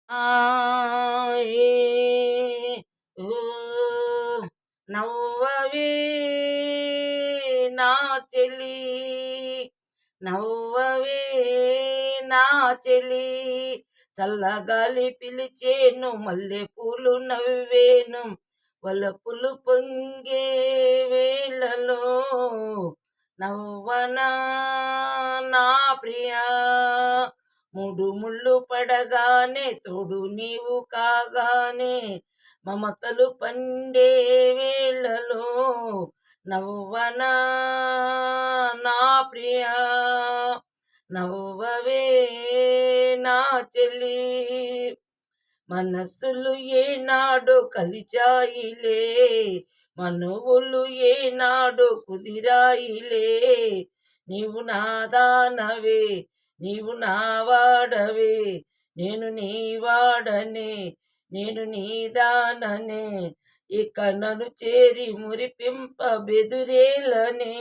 ఏ ఓ నవ్వవే నా చెలి, నవ్వవే నా చెలి, చల్లగాలి పిలిచేను మల్లె పూలు నవ్వేను, వలపులు పొంగే వేళలో నవ్వనా నా ప్రియా, మూడు ముళ్ళు పడగానే తోడు నీవు కాగానే మమతలు పండే వేళలో నవ్వనా నా ప్రియా, నవ్వవే నా చెల్లి, మనస్సులు ఏనాడు కలిచాయిలే, మనవులు ఏనాడు కుదిరాయిలే, నీవు నా దానవే, నీవు నా వాడవే, నేను నీ వాడనే, నేను నీ దాననే, ఇక నన్ను చేరి మురిపింప బెదురేలనే,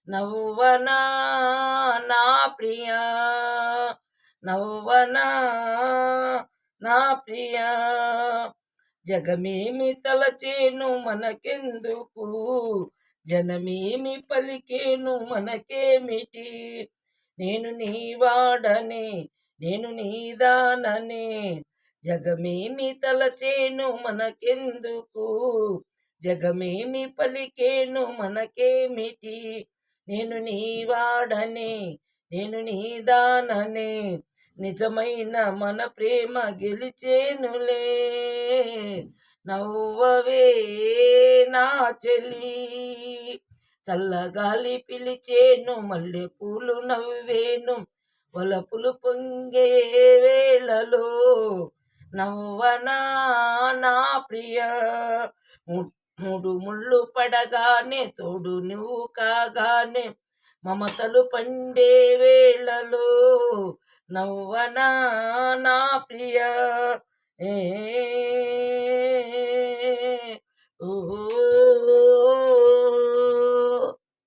నవ్వనా నా ప్రియా, నవ్వనా నా ప్రియా, జగమేమి తలచేను మనకెందుకు, జనమేమి పలికేను మనకేమిటి, నేను నీ వాడనే, నేను నీ దాననే, జగమేమి తలచేను మనకెందుకు, జగమేమి పలికేను మనకేమిటి, నేను నీ వాడనే, నేను నీ దాననే, నిజమైన మన ప్రేమ గెలిచేనులే, నవ్వవే నా చెలి, చల్లగాలి పిలిచేను మల్లె పూలు నవ్వేను, వలపులు పొంగే వేళలో నవ్వనా నా ప్రియ, మూడు ముళ్ళు పడగానే తోడు నువ్వు కాగానే మమతలు పండే వేళలో నవ్వనా నా ప్రియ, ఏ